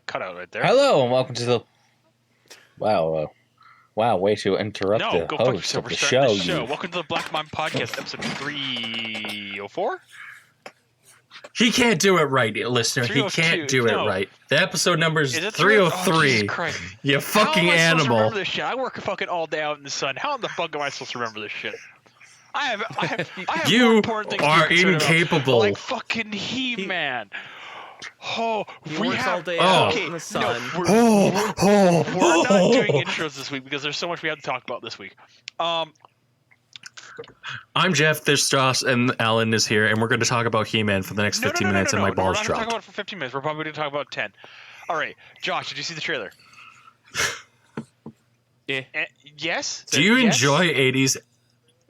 cutout right there. Hello and welcome to the... Wow, way to interrupt the go fuck host yourself. of We're the starting show. the show. Welcome to the Black Mind Podcast, episode 304? He can't do it right, listener. He can't do it right. The episode number is 303. Oh, Jesus Christ. You fucking How am I supposed to animal. remember this shit? I work fucking all day out in the sun. How in the fuck am I supposed to remember this shit? I have more You important things to are be concerned incapable. about, like fucking He-Man. Oh, we have all day out okay, in the sun. No, we're not doing intros this week because there's so much we have to talk about this week. I'm Jeff, there's Josh, and Allan is here, and we're going to talk about He-Man for the next 15 minutes, and my balls we're not going to dropped. talk about it for 15 minutes. We're probably going to talk about 10. All right, Josh, did you see the trailer? Yeah. Yes? Do you enjoy 80s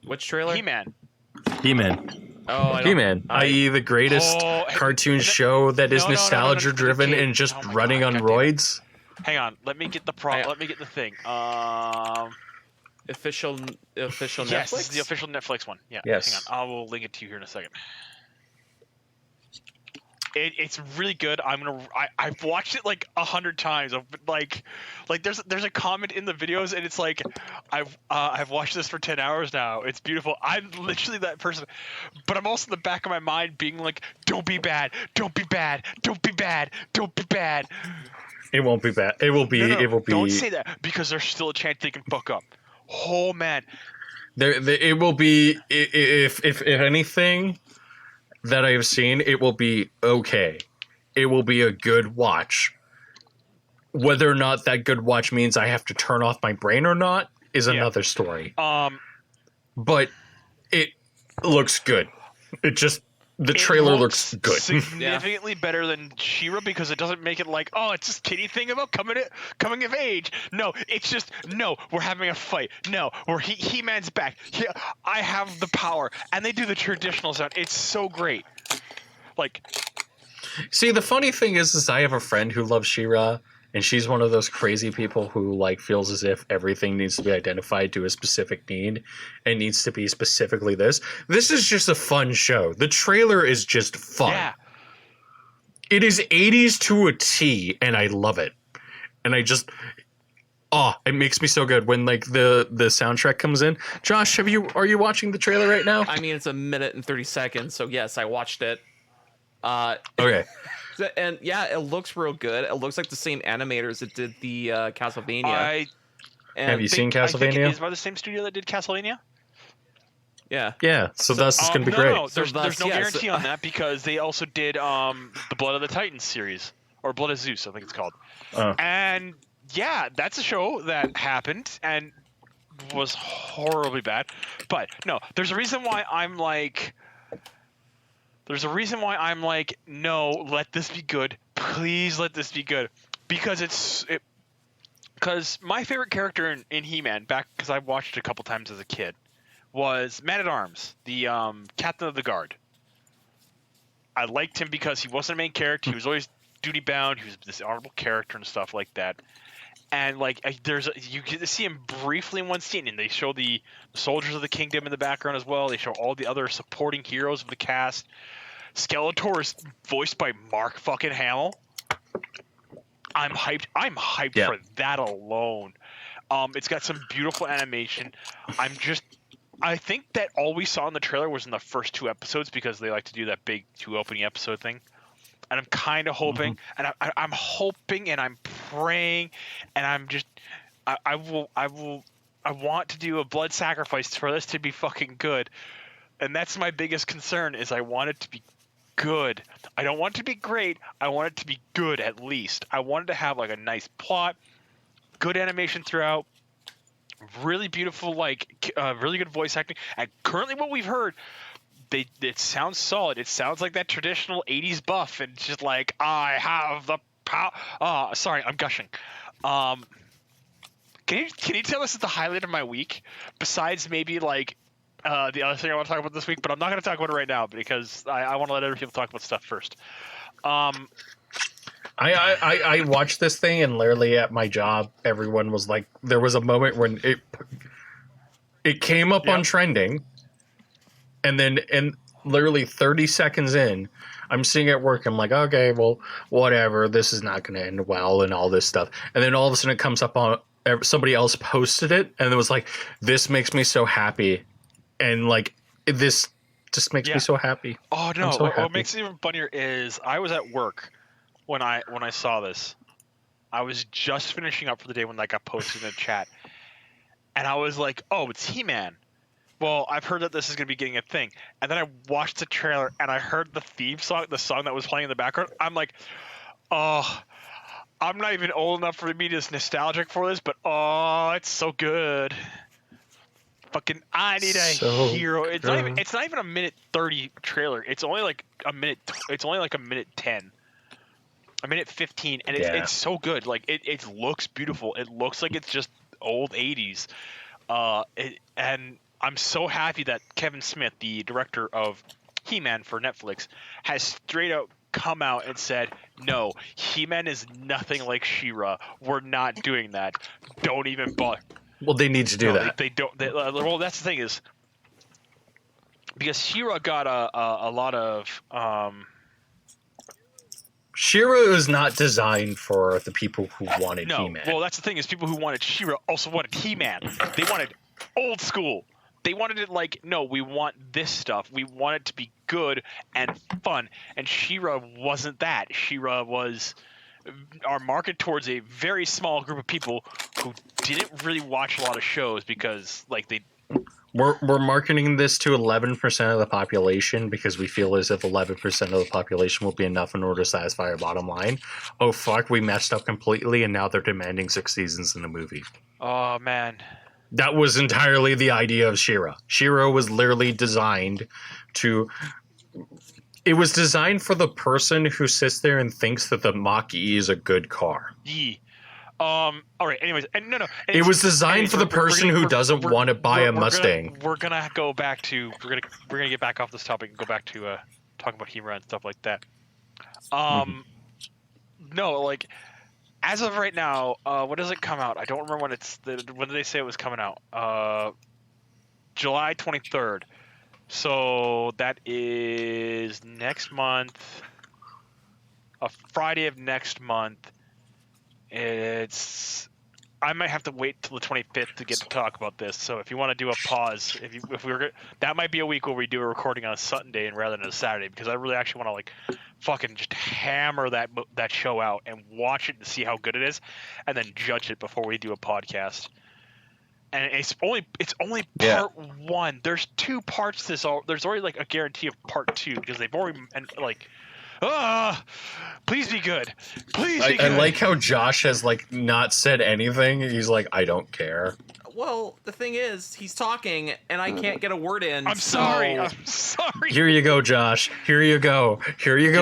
Which trailer? He-Man. He-Man? Oh, I don't. He-Man, i.e. the greatest cartoon show that is nostalgia-driven and just running on roids? Hang on, let me get the let me get the thing. Official Yes, Netflix? this is the official Netflix one. Yeah. Yes. Hang on, I will link it to you here in a second. It's really good. I've watched it like 100 times. Like there's a comment in the videos and it's like I've watched this for 10 hours now. It's beautiful. I'm literally that person, but I'm also in the back of my mind being like, don't be bad, don't be bad, don't be bad, don't be bad. It won't be bad. It will be. No, it will be. Don't say that because there's still a chance they can fuck up. Oh man. It will be. If anything that I've seen, it will be okay. It will be a good watch. Whether or not that good watch means I have to turn off my brain or not is another story. But it looks good. The trailer looks good. Significantly better than She-Ra because it doesn't make it like, oh, it's this kiddie thing about coming of age. No, it's just, no, we're having a fight. No, He-Man's back. I have the power. And they do the traditional sound. It's so great. Like, see, the funny thing is I have a friend who loves She-Ra, and she's one of those crazy people who like feels as if everything needs to be identified to a specific need and needs to be specifically this. This is just a fun show. The trailer is just fun. Yeah. It is 80s to a T, and I love it. And I just... Oh, it makes me so good when like the soundtrack comes in. Josh, are you watching the trailer right now? I mean, it's a minute and 30 seconds, so yes, I watched it. Okay. And yeah, it looks real good. It looks like the same animators that did the Castlevania. Have you seen Castlevania? I think it is by the same studio that did Castlevania. Yeah. Yeah, so that's going to be great. No, there's no guarantee on that because they also did the Blood of the Titans series, or Blood of Zeus, I think it's called. And yeah, that's a show that happened and was horribly bad. But no, there's a reason why I'm like... no, let this be good. Please let this be good. Because because my favorite character in He-Man, because I watched it a couple times as a kid, was Man-at-Arms, the captain of the guard. I liked him because he wasn't a main character. He was always duty-bound. He was this honorable character and stuff like that. And like, you get to see him briefly in one scene, and they show the soldiers of the kingdom in the background as well. They show all the other supporting heroes of the cast. Skeletor is voiced by Mark fucking Hamill. I'm hyped. For that alone. It's got some beautiful animation. I think that all we saw in the trailer was in the first 2 episodes because they like to do that big 2 opening episode thing. And I'm kind of hoping, and I'm hoping, and I'm praying, and I'm just, I want to do a blood sacrifice for this to be fucking good, and that's my biggest concern. Is I want it to be good. I don't want it to be great. I want it to be good at least. I want it to have like a nice plot, good animation throughout, really beautiful, like really good voice acting, and currently what we've heard. It sounds solid. It sounds like that traditional 80s buff, and just like, I have the power. Sorry, I'm gushing. Can you tell us the highlight of my week besides maybe like the other thing I want to talk about this week? But I'm not going to talk about it right now because I want to let other people talk about stuff first. I watched this thing, and literally at my job, everyone was like, there was a moment when it came up on trending. And then literally 30 seconds in, I'm sitting at work. I'm like, okay, well, whatever. This is not going to end well and all this stuff. And then all of a sudden it comes up on somebody else posted it. And it was like, this makes me so happy. And like, this just makes me so happy. Oh no! I'm so What happy. makes it even funnier is I was at work when I saw this. I was just finishing up for the day when that got posted in the chat, and I was like, "Oh, it's He-Man." Well, I've heard that this is going to be getting a thing, and then I watched the trailer and I heard the theme song, the song that was playing in the background. I'm like, "Oh, I'm not even old enough for me to be this nostalgic for this, but oh, it's so good." Fucking, I need a So hero. It's not even. good. It's not even a minute 30 trailer. It's only like a minute. It's only like a minute 10, a minute 15, and it's so good. Like it looks beautiful. It looks like it's just old 80s. And I'm so happy that Kevin Smith, the director of He-Man for Netflix, has straight out come out and said, "No, He-Man is nothing like She-Ra. We're not doing that. Don't even bother." Well, they need to do that. They don't. Well, that's the thing is because She-Ra got a lot of. She-Ra is not designed for the people who wanted No, He-Man. well, that's the thing is people who wanted She-Ra also wanted He-Man. They wanted old school. They wanted it like, no, we want this stuff. We want it to be good and fun. And She-Ra wasn't that. She-Ra was our market towards a very small group of people who didn't really watch a lot of shows because like We're marketing this to 11% of the population because we feel as if 11% of the population will be enough in order to satisfy our bottom line. Oh fuck, we messed up completely, and now they're demanding 6 seasons in the movie. oh man. That was entirely the idea of She-Ra. She-Ra was literally designed to. It was designed for the person who sits there and thinks that the Mach-E is a good car. Yee. All right. Anyways, and no. It was designed for the person who doesn't want to buy a Mustang. We're gonna go back to we're gonna get back off this topic and go back to talking about He-Man and stuff like that. No, like as of right now, when does it come out? I don't remember when did they say it was coming out? July 23rd. So that is next month. A Friday of next month. I might have to wait till the 25th to get to talk about this. So if you want to do a pause, if we're that might be a week where we do a recording on a Sunday and rather than a Saturday because I really actually want to like fucking just hammer that show out and watch it to see how good it is, and then judge it before we do a podcast. And it's only part one. There's 2 parts to this. There's already like a guarantee of part 2 because they've already and like. Please be good. Please be good. I like how Josh has like not said anything. He's like, I don't care. Well, the thing is, he's talking, and I can't get a word in. I'm sorry. Here you go, Josh. Here you go,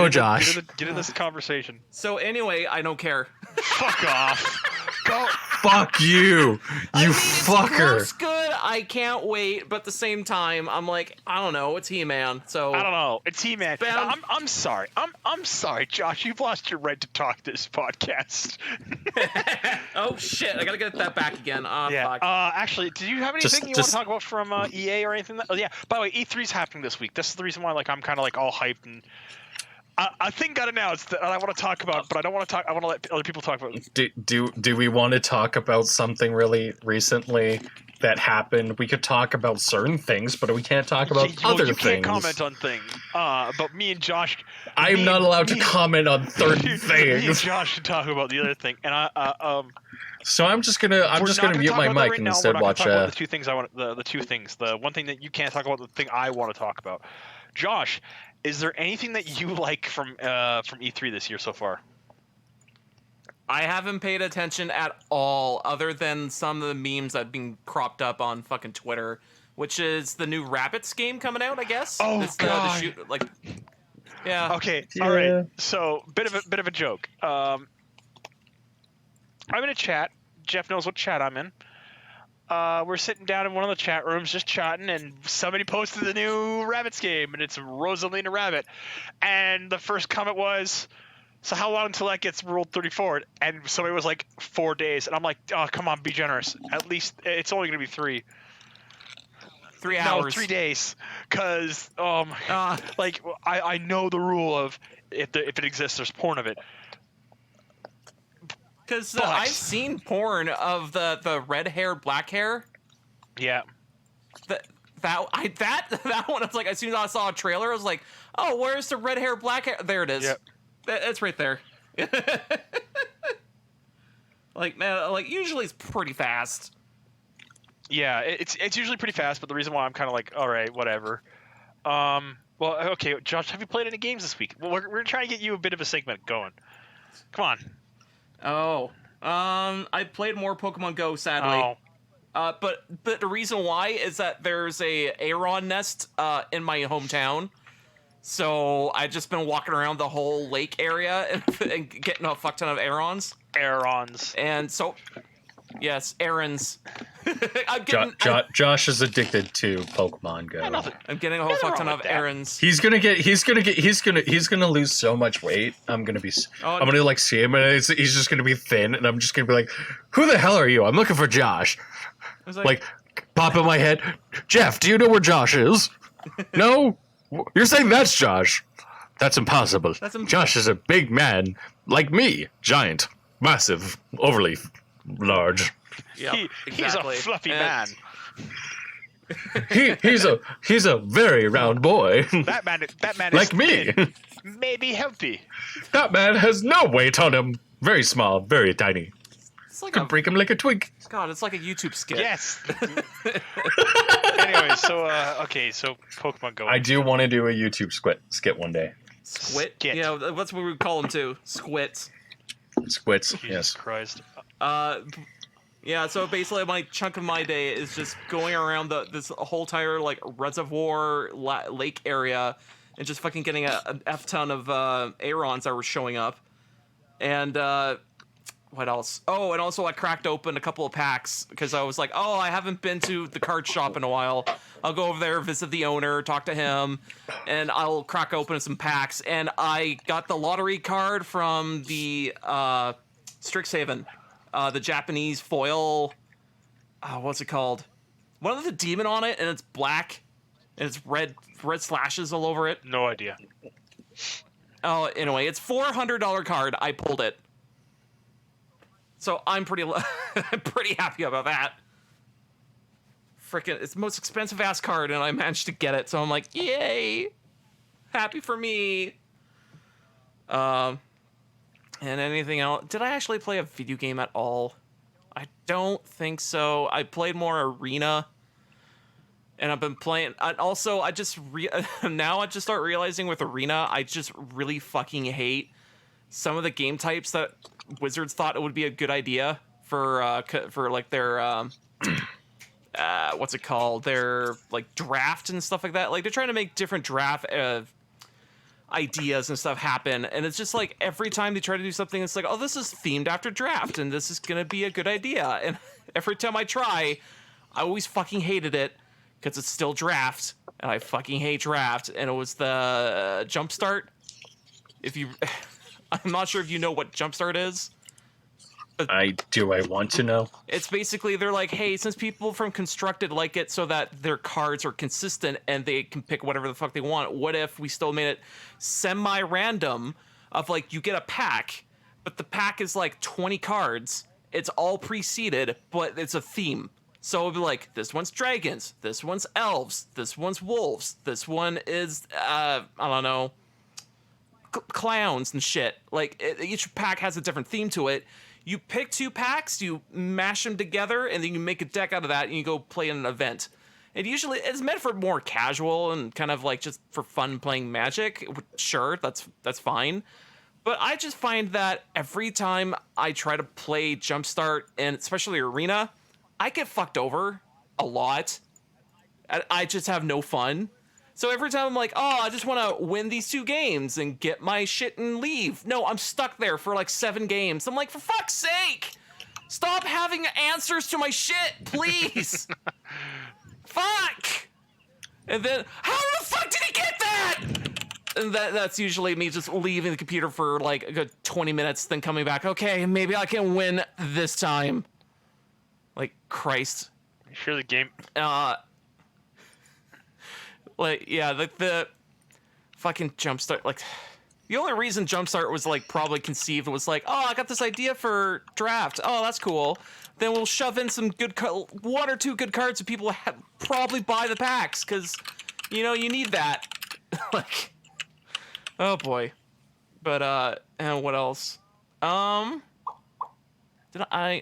Josh. Get in this conversation. So anyway, I don't care. Fuck off. Go. Fuck you, you It fucker. looks good. I can't wait, but at the same time, I'm like, I don't know. It's He-Man, so I don't know. It's He-Man. Bam. I'm sorry. I'm sorry, Josh. You've lost your right to talk this podcast. Oh shit! I gotta get that back again. Yeah. Fuck. Actually, did you have anything you want to talk about from EA or anything? Oh yeah. By the way, E3's happening this week. This is the reason why like I'm kind of like all hyped and. A thing got announced that I want to talk about, but I don't want to talk. I want to let other people talk about it. Do we want to talk about something really recently that happened? We could talk about certain things, but we can't talk about other you things. can't comment on things. But me and Josh. I'm not allowed to comment on certain Me and things. Josh should talk about the other thing, and So I'm just gonna mute my mic and instead watch. The 2 things I want. The 2 things. The one thing that you can't talk about. The thing I want to talk about. Josh, is there anything that you like from E3 this year so far? I haven't paid attention at all, other than some of the memes that have been cropped up on fucking Twitter, which is the new Rabbids game coming out. I guess. Oh, it's God. Yeah. Okay. Yeah. All right. So bit of a joke. I'm in a chat. Jeff knows what chat I'm in. We're sitting down in one of the chat rooms just chatting, and somebody posted the new Rabbids game, and it's Rosalina Rabbit. And the first comment was, so how long until that gets Ruled 34? And somebody was like, 4 days. And I'm like, oh, come on, be generous. At least it's only going to be 3. 3 No, hours. 3 days. Cause Uh, like I know the rule of if it exists, there's porn of it. Because But- I've seen porn of the red hair, black hair. Yeah. That one, I was like, as soon as I saw a trailer, I was like, oh, where's the red hair, black hair? There it is. Yep. It's right there. Like, man, like usually it's pretty fast. Yeah, it's usually pretty fast, but the reason why I'm kind of like, all right, whatever. Well, okay, Josh, have you played any games this week? Well, we're trying to get you a bit of a segment going. Come on. Oh, I played more Pokemon Go, sadly. Oh, But the reason why is that there's a Aeron nest in my hometown. So I've just been walking around the whole lake area and getting a fuck ton of Aerons. Aerons. And so, yes, errands. Josh is addicted to Pokemon Go. I'm getting a whole Nothing fuck ton wrong of with that. errands. He's gonna lose so much weight. I'm gonna like see him and he's just gonna be thin, and I'm just gonna be like, who the hell are you? I'm looking for Josh. I was Like, pop in my head, Jeff, do you know where Josh is? No? You're saying that's Josh. That's impossible. Josh is a big man, like me. Giant, massive, overly large. yeah, He's a fluffy man. He's a very round boy. That man is Like me. thin, maybe healthy. That man has no weight on him. Very small, very tiny. It's like Can break him like a twig. God, it's like a YouTube skit. Yes. Anyway, so Pokemon Go. I do want to do a YouTube skit one day. Squit. Skit. Yeah, that's what we would call them too. Squits. Squits, Jesus yes. Christ. Yeah, so basically my chunk of my day is just going around this whole entire like reservoir lake area and just fucking getting a F ton of Aerons that were showing up. And what else? Oh, and also I cracked open a couple of packs because I was like, oh, I haven't been to the card shop in a while. I'll go over there, visit the owner, talk to him, and I'll crack open some packs. And I got the lottery card from the Strixhaven. The Japanese foil, what's it called? One with the demon on it, and it's black, and it's red slashes all over it. No idea. Oh, anyway, it's $400 card. I pulled it, so I'm pretty I'm pretty happy about that. Freaking, it's the most expensive ass card, and I managed to get it, so I'm like, yay, happy for me. And anything else? Did I actually play a video game at all? I don't think so. I played more Arena, and I've been playing. And also, now I just start realizing with Arena, I just really fucking hate some of the game types that Wizards thought it would be a good idea for like their what's it called? Their like draft and stuff like that. Like they're trying to make different draft ideas and stuff happen, and it's just like every time they try to do something, it's like, oh, this is themed after draft and this is gonna be a good idea, and every time I try, I always fucking hated it because it's still draft and I fucking hate draft. And it was the Jumpstart. If you I'm not sure if you know what Jumpstart is. I want to know. It's basically, they're like, hey, since people from Constructed like it so that their cards are consistent and they can pick whatever the fuck they want, what if we still made it semi-random of like, you get a pack, but the pack is like 20 cards. It's all pre-seeded, but it's a theme. So it'll be like, this one's dragons, this one's elves, this one's wolves, this one is, I don't know, clowns and shit. Like, each pack has a different theme to it. You pick 2 packs, you mash them together, and then you make a deck out of that, and you go play in an event. And usually, it's meant for more casual and kind of like just for fun playing Magic. Sure, that's fine. But I just find that every time I try to play Jumpstart, and especially Arena, I get fucked over a lot. I just have no fun. So every time I'm like, oh, I just want to win these 2 games and get my shit and leave. No, I'm stuck there for like 7 games. I'm like, for fuck's sake, stop having answers to my shit, please. Fuck. And then, how the fuck did he get that? And that's usually me just leaving the computer for like a good 20 minutes, then coming back. Okay, maybe I can win this time. Like, Christ. Sure, the game. Like, yeah, the fucking Jumpstart, like, the only reason Jumpstart was, like, probably conceived was like, oh, I got this idea for draft. Oh, that's cool. Then we'll shove in some good, one or two good cards, and people probably buy the packs, because, you know, you need that. Like, oh boy. But, and what else? Let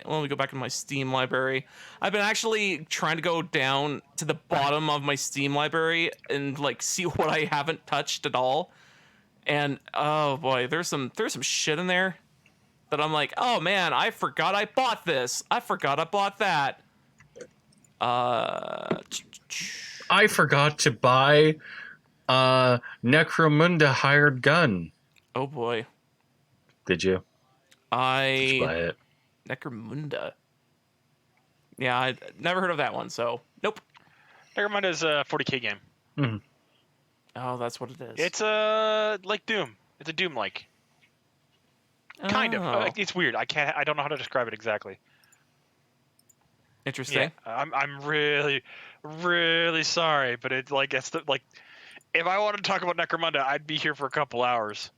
me go back to my Steam library. I've been actually trying to go down to the bottom of my Steam library and like see what I haven't touched at all. And oh boy, there's some shit in there that I'm like, oh man, I forgot I bought this. I forgot I bought that. I forgot to buy Necromunda Hired Gun. Oh boy. Did you? Did you buy it? Necromunda. Yeah, I never heard of that one, so nope. Necromunda is a 40k game. Mm-hmm. Oh, that's what it is. It's like Doom. It's a Doom-like. Kind of. It's weird. I don't know how to describe it exactly. Interesting. Yeah, I'm really, really sorry, but it's like if I wanted to talk about Necromunda, I'd be here for a couple hours.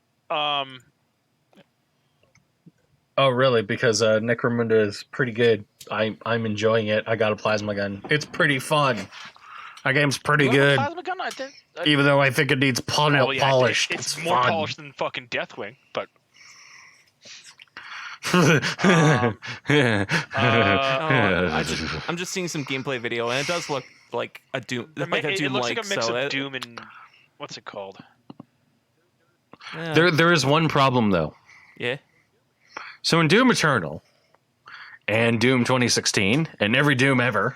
Oh, really? Because Necromunda is pretty good. I'm enjoying it. I got a plasma gun. It's pretty fun. That game's pretty good. Plasma gun? Even though I think it needs polished. It's more fun. polished than fucking Deathwing, but I'm just seeing some gameplay video, and it does look like a Doom, it looks like a mix of Doom and what's it called? Yeah. There is one problem though. Yeah. So in Doom Eternal and Doom 2016 and every Doom ever,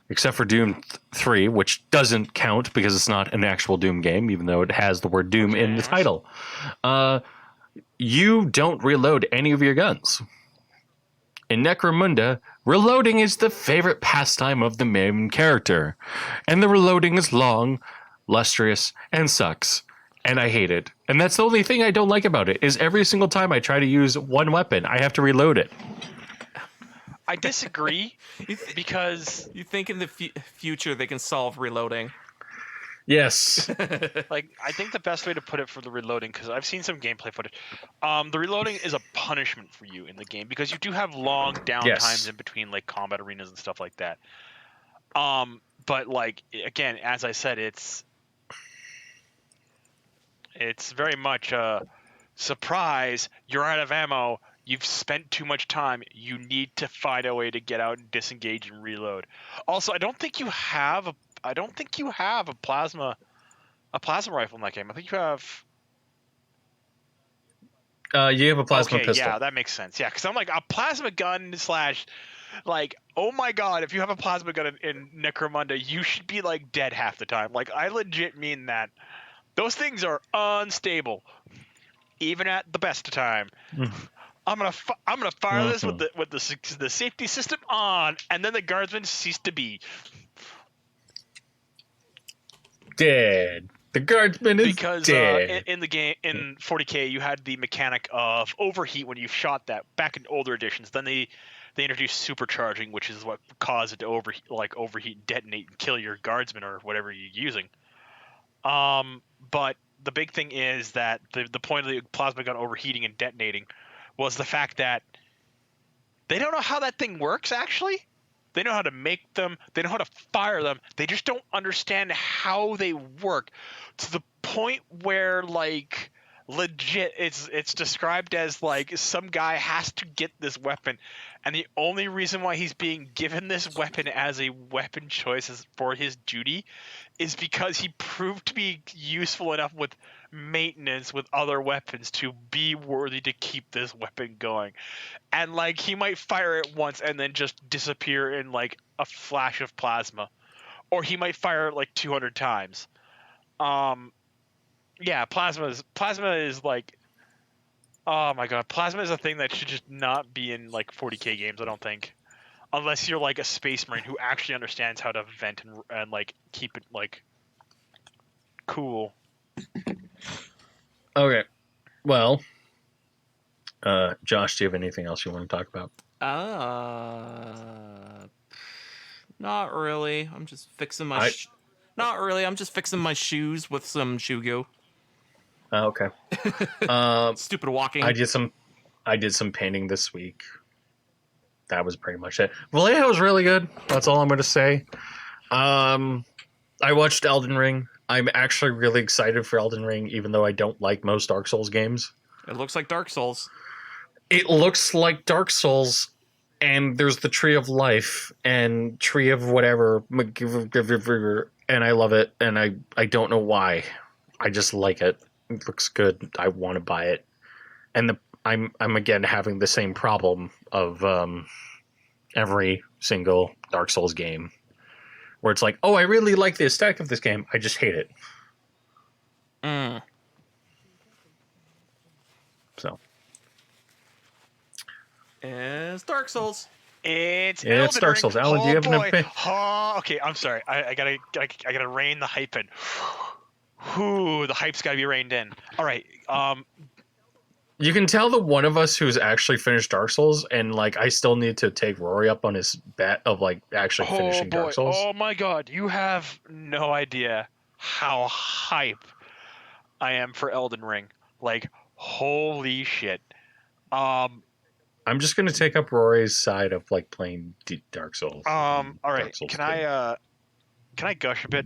except for Doom 3, which doesn't count because it's not an actual Doom game, even though it has the word Doom in the title, you don't reload any of your guns. In Necromunda, reloading is the favorite pastime of the main character, and the reloading is long, lustrous, and sucks. And I hate it. And that's the only thing I don't like about it, is every single time I try to use one weapon, I have to reload it. I disagree because You think in the future they can solve reloading? Yes. like I think the best way to put it for the reloading, because I've seen some gameplay footage, the reloading is a punishment for you in the game because you do have long down times in between like combat arenas and stuff like that. But like again, as I said, it's very much a surprise. You're out of ammo. You've spent too much time. You need to find a way to get out and disengage and reload. Also, I don't think you have a plasma rifle in that game. I think you have. You have a plasma pistol. Yeah, that makes sense. Yeah, because I'm like a plasma gun / like, oh my god, if you have a plasma gun in Necromunda, you should be like dead half the time. Like, I legit mean that. Those things are unstable, even at the best of time. I'm gonna fire this with the safety system on, and then the guardsmen cease to be. Dead. The guardsman is because in the game in 40k you had the mechanic of overheat when you shot that back in older editions. Then they introduced supercharging, which is what caused it to overheat, detonate, and kill your guardsmen or whatever you're using. But the big thing is that the point of the plasma gun overheating and detonating was the fact that they don't know how that thing works, actually. They know how to make them. They know how to fire them. They just don't understand how they work to the point where, like, legit, it's described as, like, some guy has to get this weapon, and the only reason why he's being given this weapon as a weapon choice for his duty is because he proved to be useful enough with maintenance with other weapons to be worthy to keep this weapon going. And like he might fire it once and then just disappear in like a flash of plasma, or he might fire it like 200 times. Yeah, plasma is like, oh my god, plasma is a thing that should just not be in like 40k games, I don't think. Unless you're like a space marine who actually understands how to vent and like keep it like cool. Okay. Well, Josh, do you have anything else you want to talk about? Not really. I'm just fixing my Not really. I'm just fixing my shoes with some shoe goo. Oh, okay. Um, Stupid walking. I did some painting this week. That was pretty much it. Vallejo was really good. That's all I'm going to say. I watched Elden Ring. I'm actually really excited for Elden Ring, even though I don't like most Dark Souls games. It looks like Dark Souls. It looks like Dark Souls, and there's the Tree of Life and Tree of whatever, and I love it, and I don't know why. I just like it. It looks good. I want to buy it, and I'm again having the same problem of every single Dark Souls game, where it's like, oh, I really like the aesthetic of this game. I just hate it. Mm. So It's Dark Souls. It's Yeah, it's Elden Dark Ring. Souls. Allan, oh, do you have an boy. opinion? Oh, okay, I'm sorry. I gotta rein the hype in. Whew, the hype's gotta be reined in. All right. You can tell the one of us who's actually finished Dark Souls, and like I still need to take Rory up on his bet of like actually Oh finishing boy. Dark Souls. Oh my God. You have no idea how hype I am for Elden Ring. Like, holy shit. I'm just gonna take up Rory's side of like playing Dark Souls. All right. Dark Souls Can I gush a bit?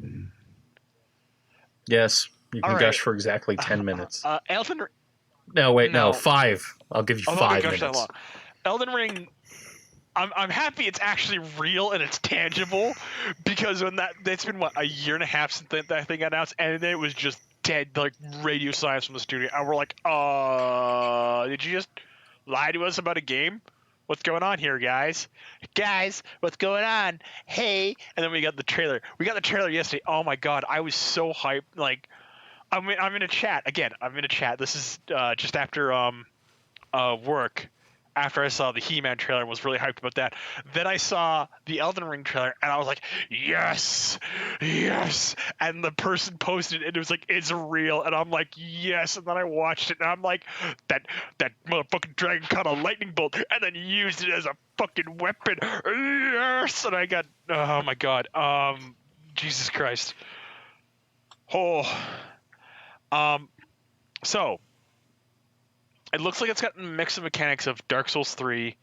Yes, you can All gush right. for exactly 10 minutes. Elden Ring. No, wait, no, no. 5. I'll give you I'm not gonna 5 gush that minutes. long. Elden Ring. I'm happy it's actually real and it's tangible, because when that's been what, a year and a half since that thing got announced, and then it was just dead, like radio silence from the studio, and we're like, did you just lie to us about a game? What's going on here, guys? Guys, what's going on? Hey, and then we got the trailer. We got the trailer yesterday. Oh my God, I was so hyped. Like, I'm in a chat again. I'm in a chat. This is just after work. After I saw the He-Man trailer and was really hyped about that. Then I saw the Elden Ring trailer and I was like, yes, yes. And the person posted it and it was like, it's real. And I'm like, yes. And then I watched it and I'm like, that motherfucking dragon caught a lightning bolt and then used it as a fucking weapon. Yes. And I got, oh my God. Jesus Christ. Oh. So it looks like it's got a mix of mechanics of Dark Souls 3,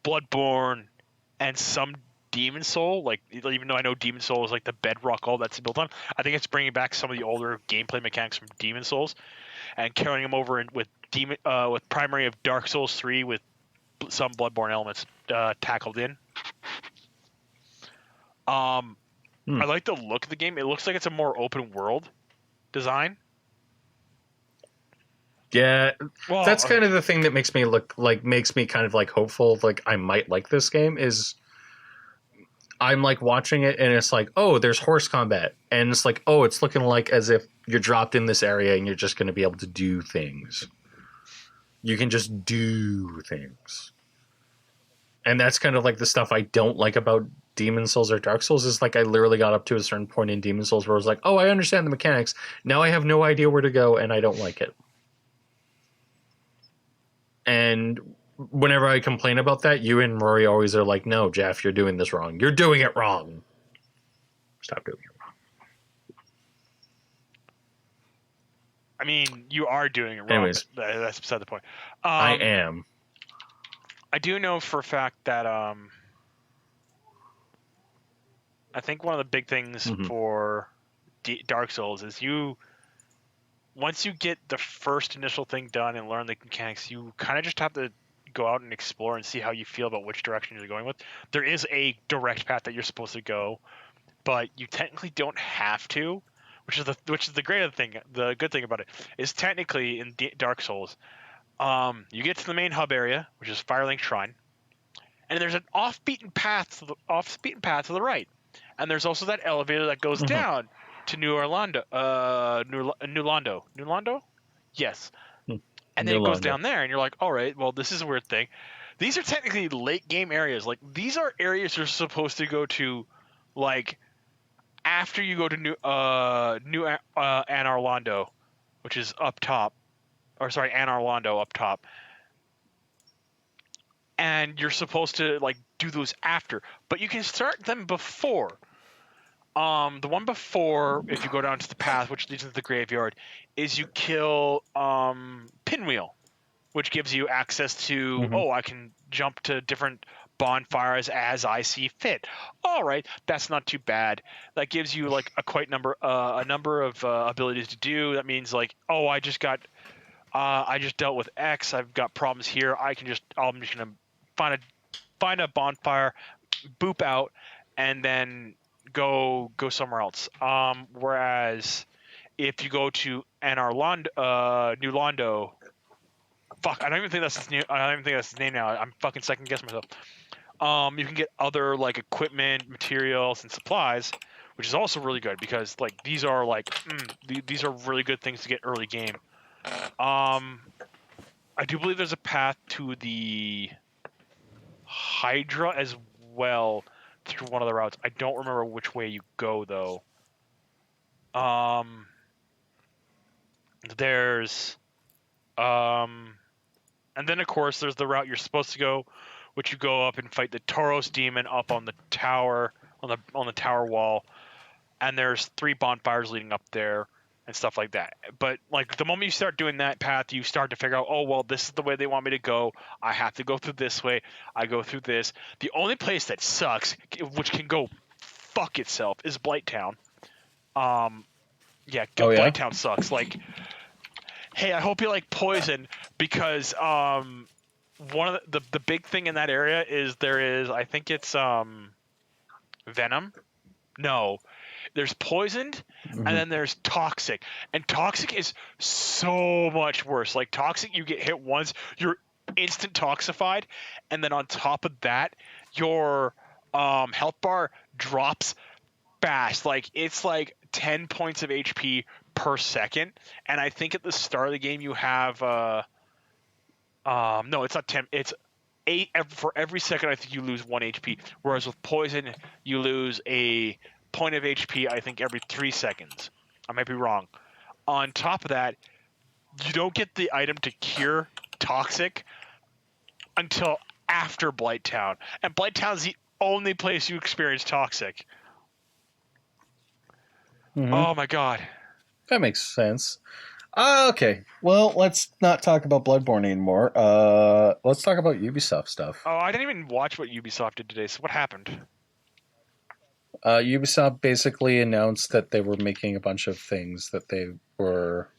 Bloodborne, and some Demon Soul. Like, even though I know Demon Soul is like the bedrock all that's built on, I think it's bringing back some of the older gameplay mechanics from Demon Souls and carrying them over with primary of Dark Souls 3 with some Bloodborne elements tackled in. I like the look of the game. It looks like it's a more open world design. Yeah, Well, that's kind of the thing that makes me kind of like hopeful, like I might like this game, is I'm like watching it and it's like, oh, there's horse combat, and it's like, oh, it's looking like as if you're dropped in this area and you're just going to be able to do things. You can just do things. And that's kind of like the stuff I don't like about Demon Souls or Dark Souls, is like I literally got up to a certain point in Demon Souls where I was like, oh, I understand the mechanics. Now I have no idea where to go and I don't like it. And whenever I complain about that, you and Rory always are like, no, Jeff, you're doing this wrong. You're doing it wrong. Stop doing it wrong. I mean, you are doing it wrong. Anyways. But that's beside the point. I am. I do know for a fact that I think one of the big things for Dark Souls is once you get the first initial thing done and learn the mechanics, you kind of just have to go out and explore and see how you feel about which direction you're going with. There is a direct path that you're supposed to go, but you technically don't have to, which is the great thing. The good thing about it is technically in Dark Souls, you get to the main hub area, which is Firelink Shrine, and there's an off-beaten path to the right, and there's also that elevator that goes down to New Orlando, Newlando, yes, and then it goes down there, and you're like, all right, well, this is a weird thing. These are technically late game areas. Like, these are areas you're supposed to go to, like, after you go to New Anarlando, which is up top, Anarlando up top, and you're supposed to like do those after, but you can start them before. The one before, if you go down to the path which leads into the graveyard, is you kill Pinwheel, which gives you access to, Mhm. I can jump to different bonfires as I see fit. All right, that's not too bad. That gives you like a number of abilities to do. That means like, I just dealt with X. I've got problems here. I'm just gonna find a bonfire, boop out, and then go somewhere else. Whereas if you go to New Londo, fuck, I don't even think that's his new. I don't even think that's his name now. I'm fucking second guessing myself. You can get other like equipment, materials, and supplies, which is also really good because like these are these are really good things to get early game. I do believe there's a path to the Hydra as well through one of the routes. I don't remember which way you go though. Um, there's and then of course there's the route you're supposed to go, which you go up and fight the Tauros demon up on the tower on the tower wall, and there's 3 bonfires leading up there and stuff like that. But like the moment you start doing that path, you start to figure out, oh well, this is the way they want me to go. I have to go through this way. I go through this. The only place that sucks, which can go fuck itself, is Blighttown. Yeah, Oh, yeah? Blighttown sucks. Like, hey, I hope you like Poison because one of the big thing in that area is I think it's Venom. No, there's Poisoned, Mhm. and then there's Toxic. And Toxic is so much worse. Like Toxic, you get hit once, you're instant toxified, and then on top of that, your health bar drops fast. Like it's like 10 points of HP per second. And I think at the start of the game you have no, it's not 10. It's 8 for every second. I think you lose 1 HP. Whereas with Poison, you lose a point of HP. I think every 3 seconds. I might be wrong. On top of that, you don't get the item to cure Toxic until after Blighttown, and Blighttown's the only place you experience Toxic. Mhm. Oh my god. That makes sense. Okay. Well, let's not talk about Bloodborne anymore. Let's talk about Ubisoft stuff. Oh, I didn't even watch what Ubisoft did today. So what happened? Ubisoft basically announced that they were making a bunch of things that they were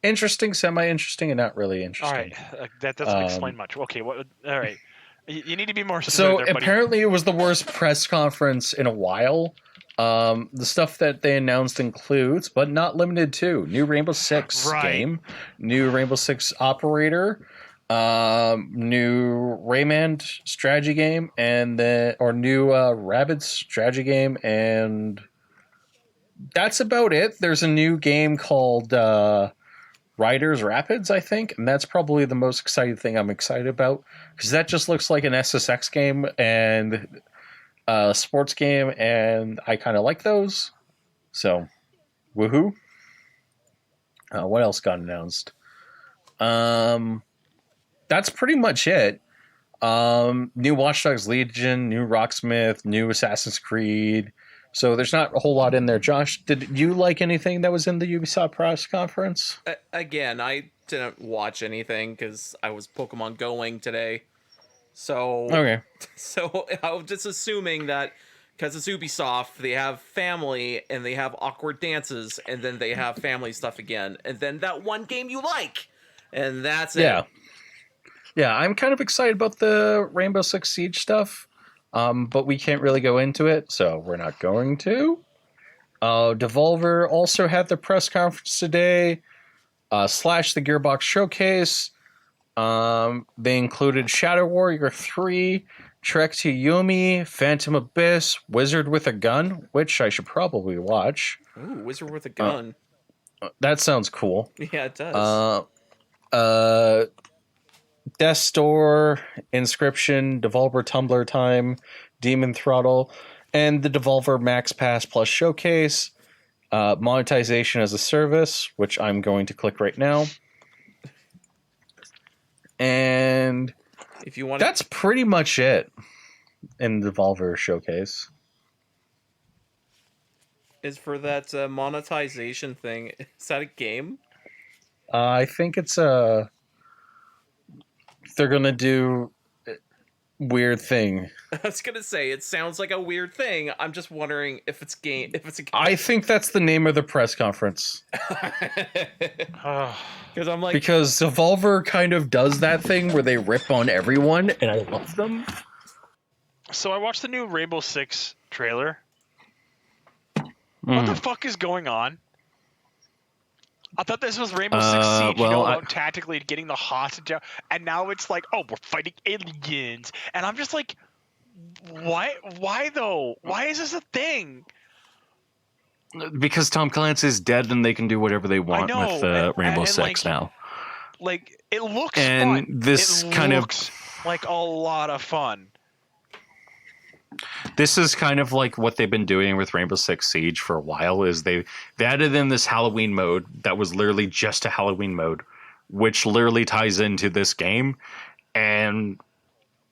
interesting, semi-interesting, and not really All interesting. right, that doesn't explain much. Okay, what? All right, you need to be more specific So there, buddy. apparently, it was the worst press conference in a while. The stuff that they announced includes, but not limited to, new Rainbow Six Right. game, new Rainbow Six operator, new Rayman strategy game, and new Rabbids strategy game, and that's about it. There's a new game called Riders Rapids, I think, and that's probably the most exciting thing I'm excited about because that just looks like an SSX game and a sports game, and I kind of like those. So, woohoo! What else got announced? That's pretty much it. New Watch Dogs Legion, new Rocksmith, new Assassin's Creed. So there's not a whole lot in there. Josh, did you like anything that was in the Ubisoft press conference? Again, I didn't watch anything because I was Pokemon Going today. So Okay. So I was just assuming that because it's Ubisoft, they have family and they have awkward dances, and then they have family stuff again, and then that one game you like, and that's it. Yeah. Yeah, I'm kind of excited about the Rainbow Six Siege stuff, but we can't really go into it, so we're not going to. Devolver also had the press conference today, slash the Gearbox Showcase. They included Shadow Warrior 3, Trek to Yomi, Phantom Abyss, Wizard with a Gun, which I should probably watch. Ooh, Wizard with a Gun. That sounds cool. Yeah, it does. Death Store, Inscription, Devolver Tumblr Time, Demon Throttle, and the Devolver Max Pass Plus Showcase. Monetization as a service, which I'm going to click right now. And If you want, that's pretty much it in the Devolver Showcase. is for that monetization thing. Is that a game? I think it's they're gonna do a weird thing. I was gonna say it sounds like a weird thing. I'm just wondering if it's game. If it's a game. I think that's the name of the press conference. Because I'm like, Because Devolver kind of does that thing where they rip on everyone, and I love them. So I watched the new Rainbow Six trailer. What the fuck is going on? I thought this was Rainbow Six Siege, tactically getting the hostage out, and now it's like, oh, we're fighting aliens, and I'm just like, why? Why though? Why is this a thing? Because Tom Clancy's dead and they can do whatever they want with Rainbow Six now. Like, it looks and fun. This it kind looks like a lot of fun. This is kind of like what they've been doing with Rainbow Six Siege for a while. Is they added in this Halloween mode that was literally just a Halloween mode, which literally ties into this game, and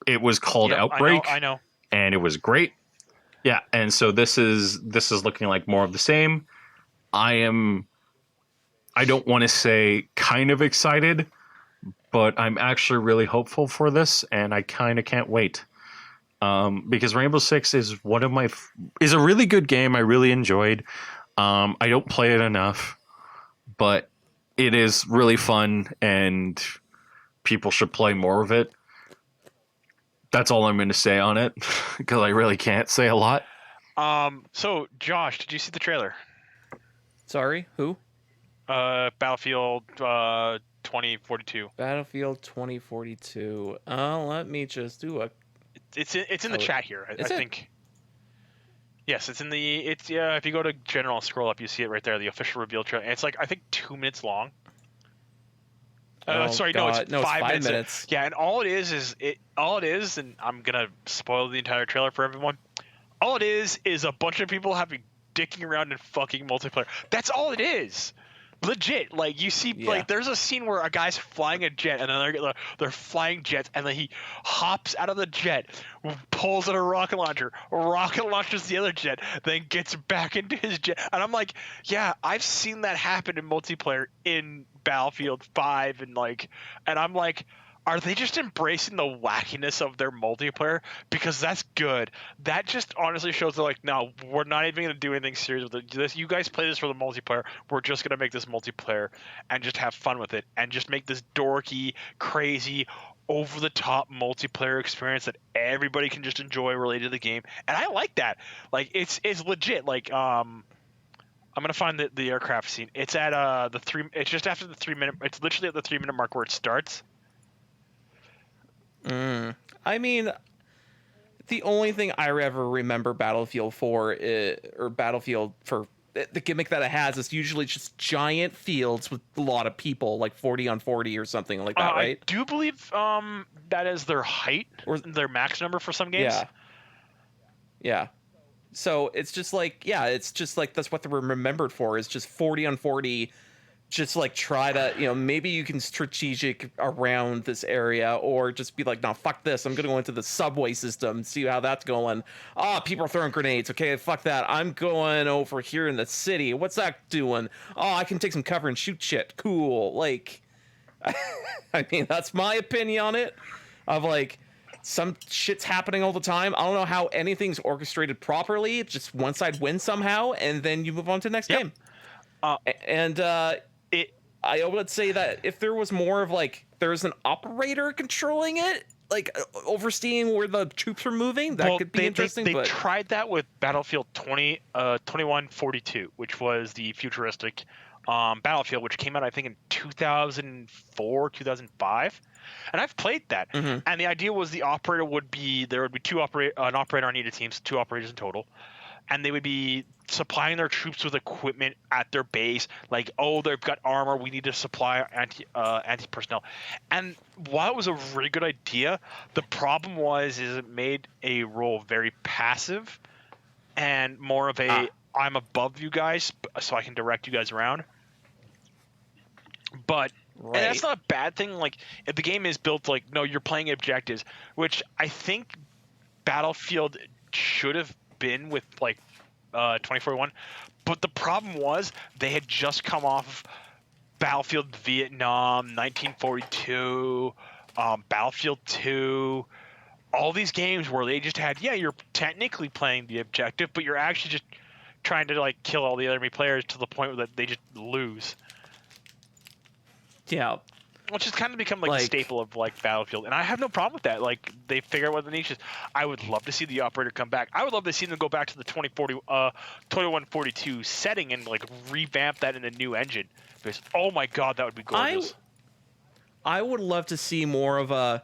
it was called Outbreak. I know, and it was great. Yeah, and so this is looking like more of the same. I don't want to say kind of excited, but I'm actually really hopeful for this, and I kind of can't wait. Because Rainbow Six is is a really good game. I really enjoyed. I don't play it enough, but it is really fun, and people should play more of it. That's all I'm going to say on it, because I really can't say a lot. So Josh, did you see the trailer? sorry, who? Battlefield 2042. Battlefield 2042. Let me just do a. It's in the chat here. I think. Yes, it's in the. It's if you go to general and scroll up, you see it right there. The official reveal trailer. And it's like I think 2 minutes long. Sorry, God. no, it's 5 minutes. Yeah, and all it is, and I'm gonna spoil the entire trailer for everyone. All it is a bunch of people having dicking around and fucking multiplayer. That's all it is. Legit, like you see, like there's a scene where a guy's flying a jet, and then they're flying jets, and then he hops out of the jet, pulls out a rocket launches the other jet, then gets back into his jet, and I'm like, yeah, I've seen that happen in multiplayer in Battlefield 5, and I'm like, are they just embracing the wackiness of their multiplayer? Because that's good. That just honestly shows they're like, no, we're not even going to do anything serious with it. You guys play this for the multiplayer. We're just going to make this multiplayer and just have fun with it and just make this dorky, crazy, over-the-top multiplayer experience that everybody can just enjoy related to the game. And I like that. Like, it's legit. Like, I'm gonna find the aircraft scene. It's at it's just after the 3 minute. It's literally at the 3 minute mark where it starts. I mean, the only thing I ever remember Battlefield for, or Battlefield for the gimmick that it has, is usually just giant fields with a lot of people, like 40 on 40 or something like that, right? I do believe that is their height or their max number for some games. Yeah. So it's just like, that's what they're remembered for, is just 40 on 40. Just like try to, maybe you can strategic around this area, or just be like, no, fuck this. I'm going to go into the subway system, see how that's going. People are throwing grenades. Okay, fuck that. I'm going over here in the city. What's that doing? I can take some cover and shoot shit. Cool. Like, I mean, that's my opinion on it. Of like, some shit's happening all the time. I don't know how anything's orchestrated properly. It's just one side wins somehow, and then you move on to the next game. I would say that if there was more of like, there's an operator controlling it, like overseeing where the troops are moving, that could be interesting. They tried that with Battlefield 2142, which was the futuristic Battlefield, which came out, I think, in 2004, 2005. And I've played that. Mm-hmm. And the idea was there would be an operator on each team, 2 operators in total. And they would be supplying their troops with equipment at their base, like, they've got armor, we need to supply anti-personnel. And while it was a really good idea, the problem is it made a role very passive and more of I'm above you guys, so I can direct you guys around. But and that's not a bad thing. Like, if the game is built like, no, you're playing objectives, which I think Battlefield should have been with like 2041, But the problem was they had just come off Battlefield Vietnam, 1942, Battlefield 2, all these games where they just had, you're technically playing the objective, but you're actually just trying to like kill all the enemy players to the point that they just lose. Yeah. Which has kind of become like a staple of like Battlefield, and I have no problem with that. Like they figure out what the niche is. I would love to see the operator come back. I would love to see them go back to the 2142 setting and like revamp that in a new engine. Because oh my god, that would be gorgeous. I would love to see more of a,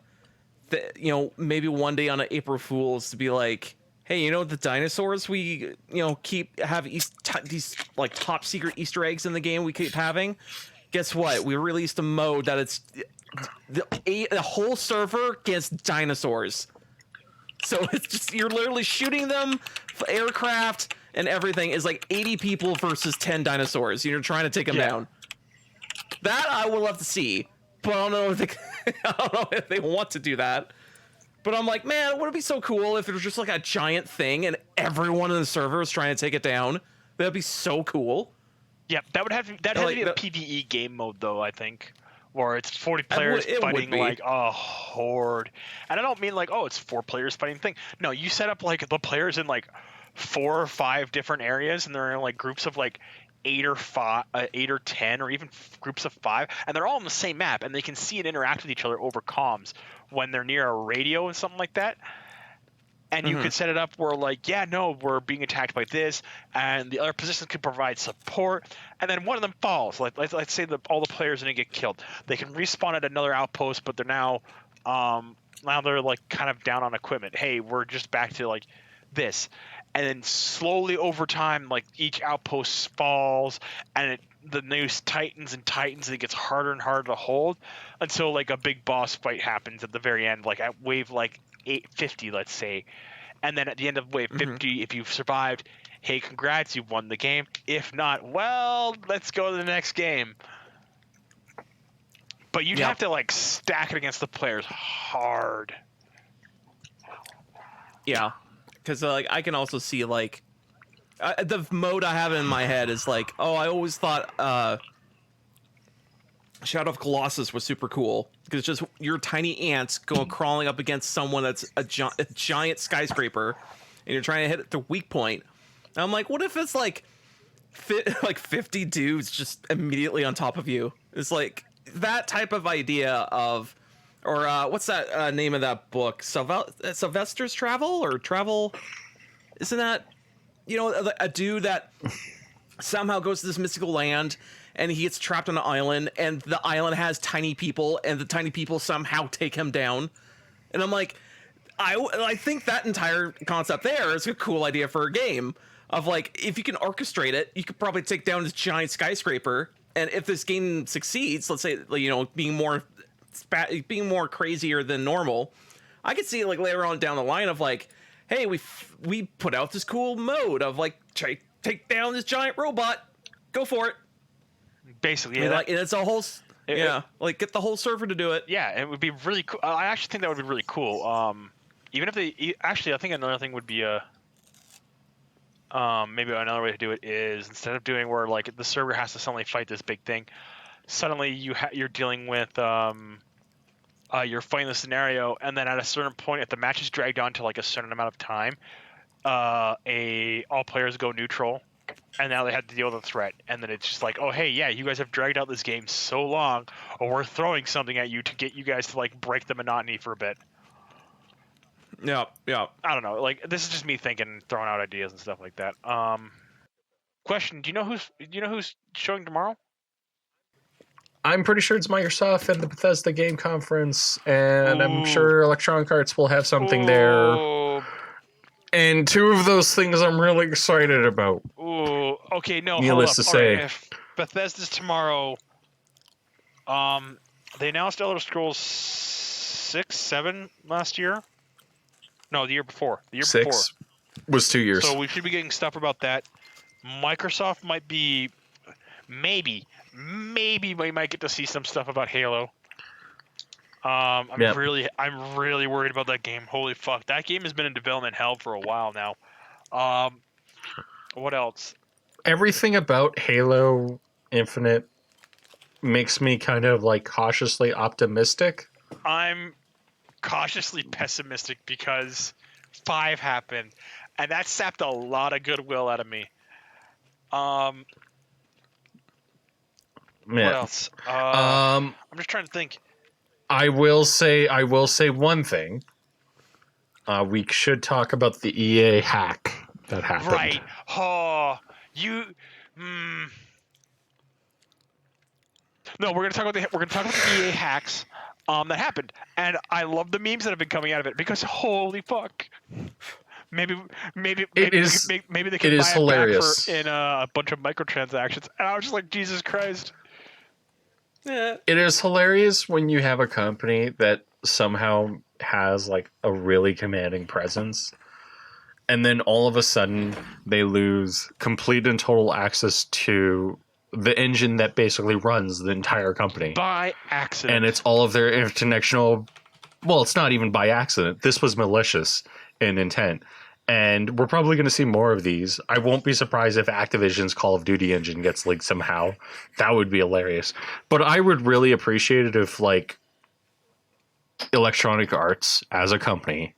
maybe one day on an April Fool's to be like, hey, the dinosaurs we have these like top secret Easter eggs in the game we keep having. Guess what? We released a mode that it's the whole server against dinosaurs. So it's just you're literally shooting them, aircraft and everything is like 80 people versus 10 dinosaurs. You're trying to take them down. That I would love to see, but I don't know if they want to do that. But I'm like, man, would it be so cool if it was just like a giant thing and everyone in the server is trying to take it down? That'd be so cool. Yeah, that would have to be a PvE game mode though, I think, where it's 40 players fighting like a horde. And I don't mean like, it's 4 players fighting thing. No, you set up like the players in like 4 or 5 different areas, and they're in like groups of like 8 or 10, or even groups of 5, and they're all on the same map, and they can see and interact with each other over comms when they're near a radio and something like that. And you could set it up where, like, we're being attacked by this, and the other positions could provide support, and then one of them falls. Like, let's say all the players are gonna get killed. They can respawn at another outpost, but they're now they're like kind of down on equipment. Hey, we're just back to like this, and then slowly over time, like each outpost falls, and the news tightens and tightens, and it gets harder and harder to hold until like a big boss fight happens at the very end, like at wave like 850, let's say. And then at the end of wave 50, if you've survived, hey, congrats, you've won the game. If not, well, let's go to the next game. But you'd have to like stack it against the players hard. Yeah, because like I can also see like the mode I have in my head is like, I always thought Shadow of Colossus was super cool because it's just your tiny ants crawling up against someone that's a giant skyscraper, and you're trying to hit the weak point. And I'm like, what if it's like 50 dudes just immediately on top of you? It's like that type of idea of, or what's that name of that book? Sylvester's Travel or Travel? Isn't that a dude that somehow goes to this mystical land, and he gets trapped on an island, and the island has tiny people, and the tiny people somehow take him down. And I'm like, I think that entire concept there is a cool idea for a game of like, if you can orchestrate it, you could probably take down this giant skyscraper. And if this game succeeds, let's say, being more crazier than normal, I could see it like later on down the line of like, hey, we put out this cool mode of like take down this giant robot, go for it. Basically, and it's a whole like get the whole server to do it. Yeah, it would be really cool. I actually think that would be really cool. Even if they I think another thing would be maybe another way to do it is, instead of doing where like the server has to suddenly fight this big thing, suddenly you're dealing with you're fighting the scenario, and then at a certain point, if the match is dragged on to like a certain amount of time, all players go neutral, and now they have to deal with a threat, and then it's just like, oh hey, you guys have dragged out this game so long, or we're throwing something at you to get you guys to like break the monotony for a bit. Yeah. I don't know. Like, this is just me thinking, throwing out ideas and stuff like that. Question: Do you know who's showing tomorrow? I'm pretty sure it's Microsoft and the Bethesda Game Conference, and I'm sure Electronic Arts will have something there. And 2 of those things I'm really excited about. Ooh, okay, no, needless to say. Right, if Bethesda's tomorrow, they announced Elder Scrolls 6, 7 last year. No, the year before. The year 6 before was 2 years. So we should be getting stuff about that. Microsoft might be, maybe we might get to see some stuff about Halo. I'm really worried about that game. Holy fuck, that game has been in development hell for a while now. What else? everything about Halo Infinite makes me kind of like cautiously optimistic. I'm cautiously pessimistic because 5 happened, and that sapped a lot of goodwill out of me. What Yeah. else? Um, I'm just trying to think. I will say one thing. We should talk about the EA hack that happened. Right. Oh, you. No, we're gonna talk about the EA hacks that happened, and I love the memes that have been coming out of it because holy fuck. Maybe is- maybe they it can is buy it hilarious. back in a bunch of microtransactions, and I was just like, Jesus Christ. Yeah. It is hilarious when you have a company that somehow has like a really commanding presence, and then all of a sudden they lose complete and total access to the engine that basically runs the entire company. By accident. And it's all of their international. Well, it's not even by accident. This was malicious in intent. And we're probably going to see more of these. I won't be surprised if Activision's Call of Duty engine gets leaked somehow. That would be hilarious. But I would really appreciate it if, like, Electronic Arts as a company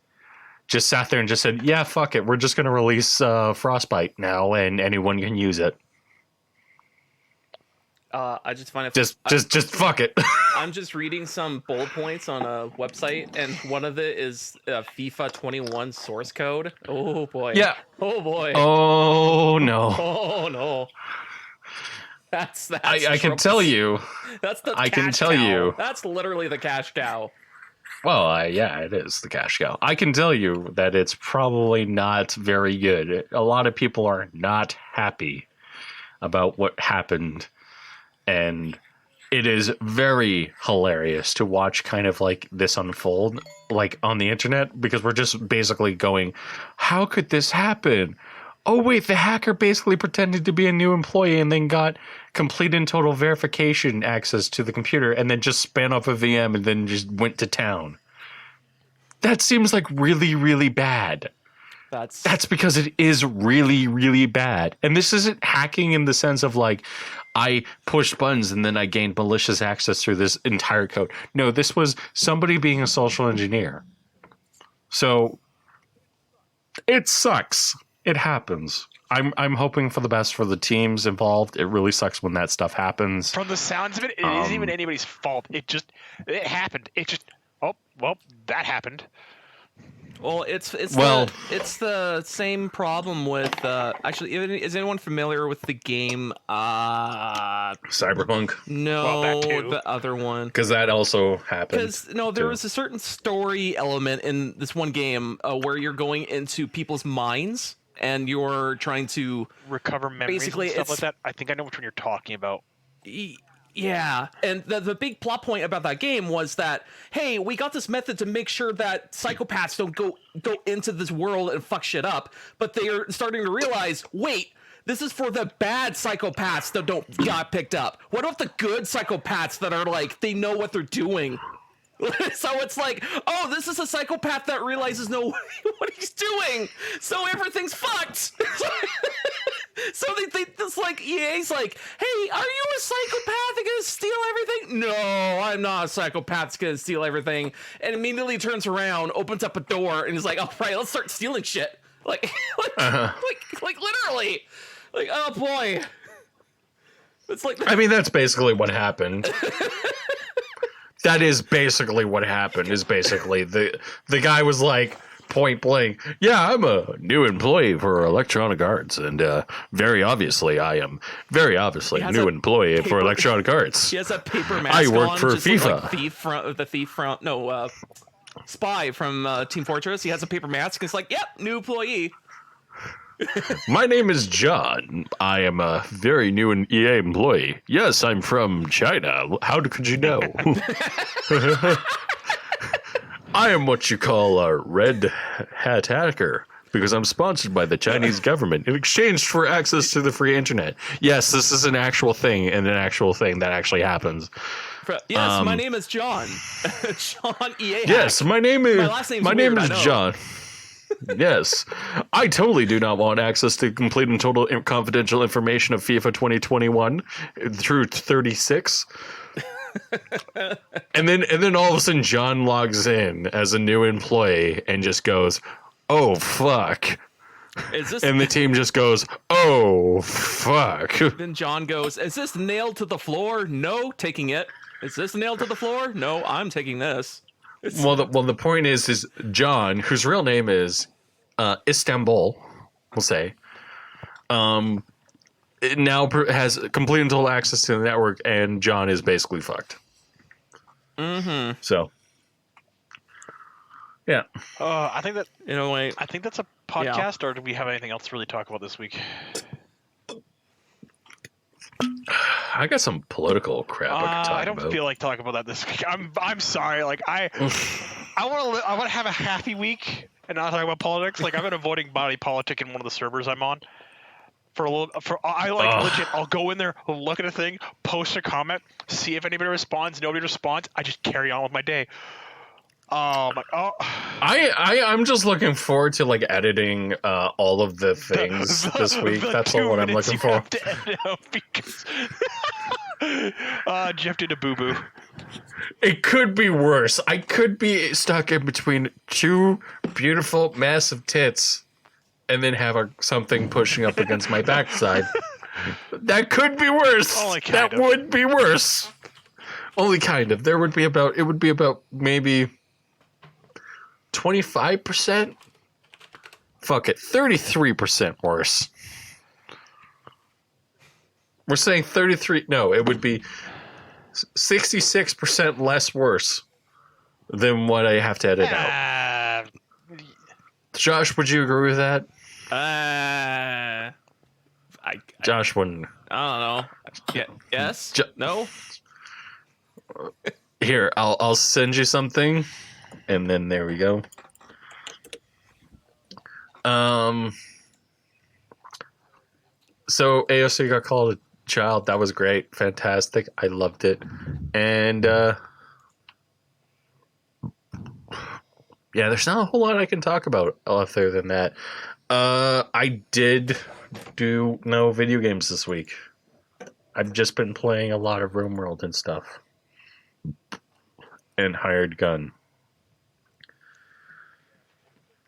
just sat there and just said, yeah, fuck it. We're just going to release Frostbite now and anyone can use it. I just find it Just fuck it. I'm just reading some bullet points on a website, and one of it is FIFA 21 source code. Oh boy. Yeah. Oh boy. Oh, no. Oh no. That's I can tell you. That's the. I can cash tell cow. you. That's literally the cash cow. Well, yeah, it is the cash cow. I can tell you that it's probably not very good. A lot of people are not happy about what happened, and it is very hilarious to watch kind of like this unfold, like on the internet, because we're just basically going, how could this happen? Oh, wait, the hacker basically pretended to be a new employee and then got complete and total verification access to the computer and then just span off a VM and then just went to town. That seems like really, really bad. That's because it is really, really bad. And this isn't hacking in the sense of like, I pushed buttons and then I gained malicious access through this entire code. No, this was somebody being a social engineer. So it sucks. It happens. I'm hoping for the best for the teams involved. It really sucks when that stuff happens. From the sounds of it, it isn't even anybody's fault. It happened. That happened. Well, it's the same problem with actually. Is anyone familiar with the game? Cyberpunk? No, Well, that too. the other one. Because that also happened. Because there too. was a certain story element in this one game where you're going into people's minds and you're trying to Recover memories basically, and stuff like it's- that. I think I know which one you're talking about. Yeah, and the big plot point about that game was that, hey, we got this method to make sure that psychopaths don't go into this world and fuck shit up, but they are starting to realize, wait, this is for the bad psychopaths that don't got picked up. What about the good psychopaths that are like, they know what they're doing? So it's like, oh, this is a psychopath that realizes what he's doing, so everything's fucked. So they it's like EA's like, hey, are you a psychopath that's gonna steal everything? No, I'm not a psychopath that's gonna steal everything. And immediately turns around, opens up a door, and is like, all right, let's start stealing shit. Like literally, like, oh boy. It's like, I mean, that's basically what happened. That is basically what happened. Is basically the guy was like point blank, yeah, I'm a new employee for Electronic Arts, and very obviously I am very obviously a new employee for Electronic Arts. She has a paper mask. I work on, for just FIFA. Like Spy from Team Fortress. He has a paper mask. And it's like, yep, new employee. My name is John. I am a very new EA employee. Yes, I'm from China. How could you know? I am what you call a red hat hacker because I'm sponsored by the Chinese government in exchange for access to the free internet. Yes, this is an actual thing and an actual thing that actually happens. Yes, my name is John. John EA. Yes, my name is My last name's my weird, name I is know. John. Yes. I totally do not want access to complete and total confidential information of FIFA 2021 through 36. And then all of a sudden John logs in as a new employee and just goes, "Oh fuck." Is this? And the team just goes, "Oh fuck." Then John goes, "Is this nailed to the floor? No, taking it. Is this nailed to the floor? No, I'm taking this." Well, the point is John, whose real name is Istanbul, we'll say, it now has complete and total access to the network, and John is basically fucked. Mm-hmm. So, yeah. I think that In a way, I think that's a podcast, or do we have anything else to really talk about this week? I got some political crap I can talk I don't about. feel like talking about that this week. I'm sorry. Like I want to have a happy week and not talk about politics. Like I've been avoiding body politic in one of the servers I'm on for a little. Legit. I'll go in there, look at a thing, post a comment, see if anybody responds. Nobody responds. I just carry on with my day. I'm just looking forward to like editing all of the things this week. That's all what I'm looking for. Have to edit out because Jeff did a boo boo. It could be worse. I could be stuck in between two beautiful, massive tits, and then have something pushing up against my backside. That could be worse. Only kind that of. would be worse. Only kind of. It would be about maybe 25%. Fuck it, 33% worse. We're saying 33. No, it would be 66% less worse than what I have to edit out. Josh, would you agree with that? Josh wouldn't. I don't know. Yeah, yes? No? Here, I'll send you something, and then there we go. So AOC got called a child. That was great, fantastic. I loved it, and yeah, there's not a whole lot I can talk about other than that. I did do no video games this week. I've just been playing a lot of RoomWorld and stuff, and Hired Gun.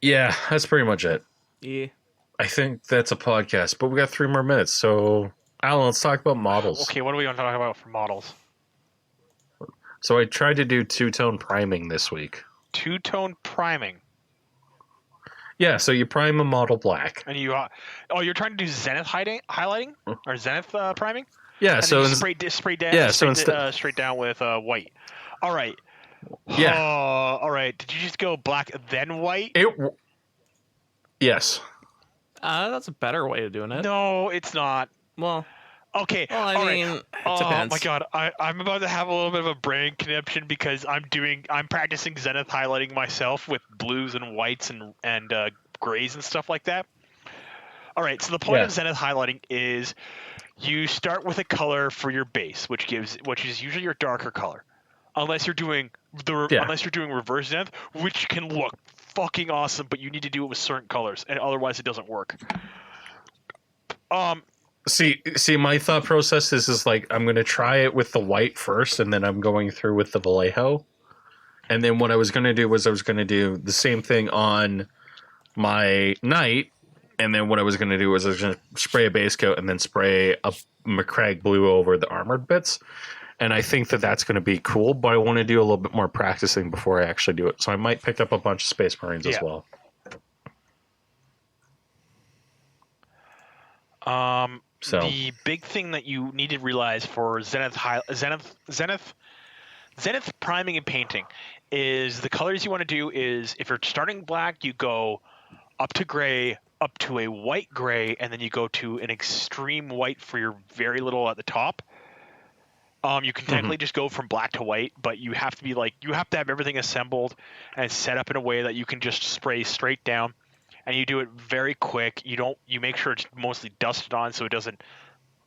Yeah, that's pretty much it. Yeah. I think that's a podcast, but we got 3 more minutes. So, Allan, let's talk about models. Okay, what are we going to talk about for models? So I tried to do two-tone priming this week. Two-tone priming. Yeah, so you prime a model black. And you, you're trying to do zenith highlighting or zenith priming? Yeah, And so then you spray down. yeah, so straight down with white. All right. Yeah. All right. Did you just go black then white? Yes. That's a better way of doing it. No, it's not. Well, Okay. I all mean, right. it Oh depends. my god, I'm about to have a little bit of a brain conniption because I'm practicing zenith highlighting myself with blues and whites and grays and stuff like that. All right. So the point of zenith highlighting is you start with a color for your base, which is usually your darker color, unless you're doing reverse zenith, which can look fucking awesome, but you need to do it with certain colors, and otherwise it doesn't work. See, my thought process is like I'm going to try it with the white first, and then I'm going through with the Vallejo. And then what I was going to do was I was going to do the same thing on my knight, and then what I was going to do was I was going to spray a base coat and then spray a McCrag blue over the armored bits. And I think that that's going to be cool, but I want to do a little bit more practicing before I actually do it. So I might pick up a bunch of Space Marines as well. So the big thing that you need to realize for zenith priming and painting is the colors you want to do is if you're starting black, you go up to gray, up to a white gray, and then you go to an extreme white for your very little at the top. You can technically just go from black to white, but you have to have everything assembled and set up in a way that you can just spray straight down, and you do it very quick. You make sure it's mostly dusted on so it doesn't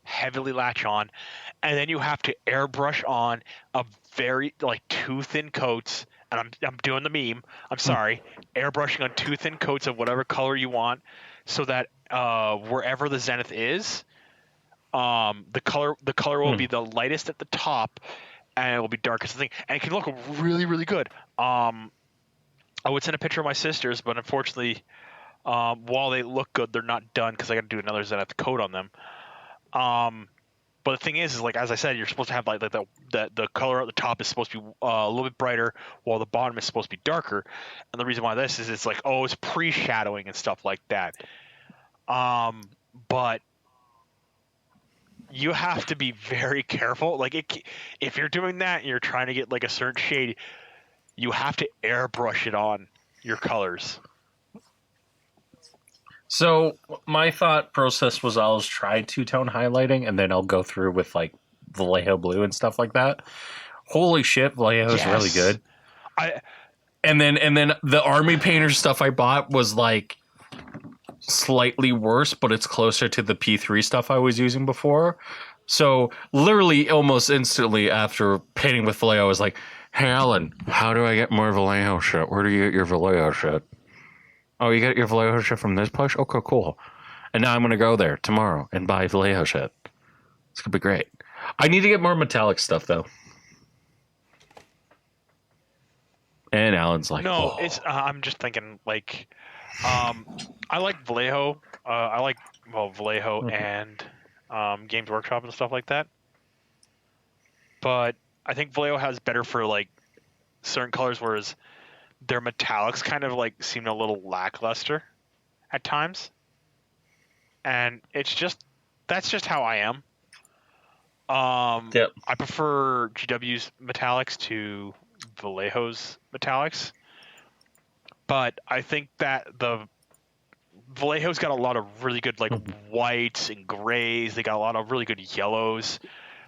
heavily latch on, and then you have to airbrush on a very 2 thin coats and I'm doing the meme. I'm sorry, airbrushing on 2 thin coats of whatever color you want, so that wherever the zenith is, the color will be the lightest at the top, and it will be darkest at the thing, and it can look really, really good. I would send a picture of my sisters, but unfortunately, while they look good, they're not done because I got to do another zenith coat on them. But the thing is like, as I said, you're supposed to have like the color at the top is supposed to be a little bit brighter, while the bottom is supposed to be darker. And the reason why this is, it's like, oh, it's pre-shadowing and stuff like that. But you have to be very careful. Like, if you're doing that and you're trying to get like a certain shade, you have to airbrush it on your colors. So my thought process was I'll just try two-tone highlighting, and then I'll go through with like Vallejo blue and stuff like that. Holy shit, Vallejo is really good. And then the army painter stuff I bought was like slightly worse, but it's closer to the P3 stuff I was using before. So literally almost instantly after painting with Vallejo, I was like, hey, Allan, how do I get more Vallejo shit? Where do you get your Vallejo shit? Oh, you get your Vallejo shit from this place? Okay, cool. And now I'm going to go there tomorrow and buy Vallejo shit. It's going to be great. I need to get more metallic stuff, though. And Allan's like, no, oh. it's I'm just thinking like, I like Vallejo. I like Vallejo and Games Workshop and stuff like that. But I think Vallejo has better for like certain colors, whereas their metallics kind of like seem a little lackluster at times. And that's just how I am. Yep. I prefer GW's metallics to Vallejo's metallics. But I think that the Vallejo's got a lot of really good like whites and grays. They got a lot of really good yellows.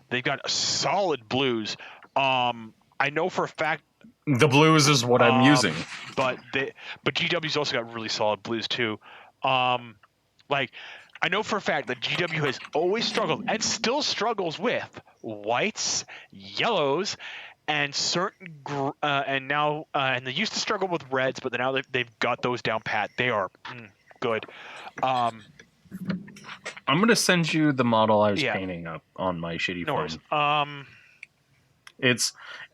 They've got solid blues. I know for a fact The blues is what I'm using. but GW's also got really solid blues too. Like, I know for a fact that GW has always struggled and still struggles with whites, yellows, and certain and they used to struggle with reds, but now they've got those down pat. They are good. I'm gonna send you the model I was painting up on my shitty phone.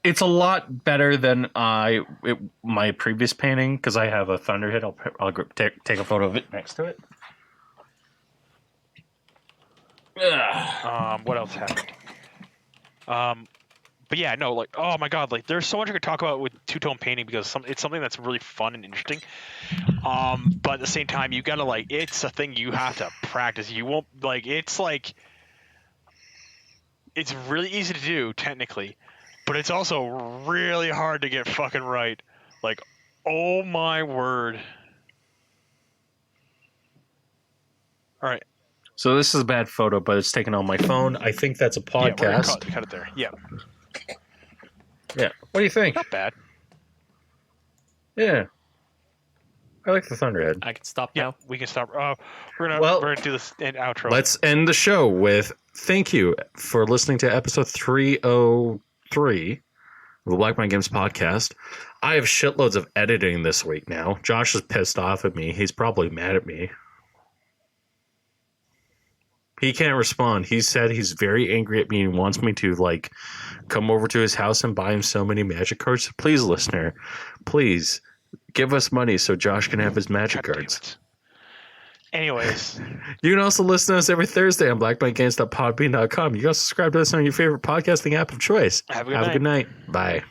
It's a lot better than my previous painting because I have a Thunderhead. I'll take a photo of it next to it. What else happened? But yeah, no, like, oh my god, like, there's so much I could talk about with two-tone painting because it's something that's really fun and interesting. But at the same time, you gotta, like, it's a thing you have to practice. You won't, like, it's really easy to do, technically, but it's also really hard to get fucking right. Like, oh my word. All right. So this is a bad photo, but it's taken on my phone. I think that's a podcast. Yeah, cut it there. Yeah. Yeah. What do you think? Not bad. Yeah. I like the Thunderhead. I can stop Yeah, now. we can stop. We're gonna do this in outro. Let's end the show with thank you for listening to episode 303 of the Black Man Games podcast. I have shitloads of editing this week now. Josh is pissed off at me. He's probably mad at me. He can't respond. He said he's very angry at me and wants me to, like, come over to his house and buy him so many magic cards. Please, listener, please give us money so Josh can have his magic cards. Anyways. You can also listen to us every Thursday on blackmangames.podbean.com. You can also subscribe to us on your favorite podcasting app of choice. Have a good night. Bye.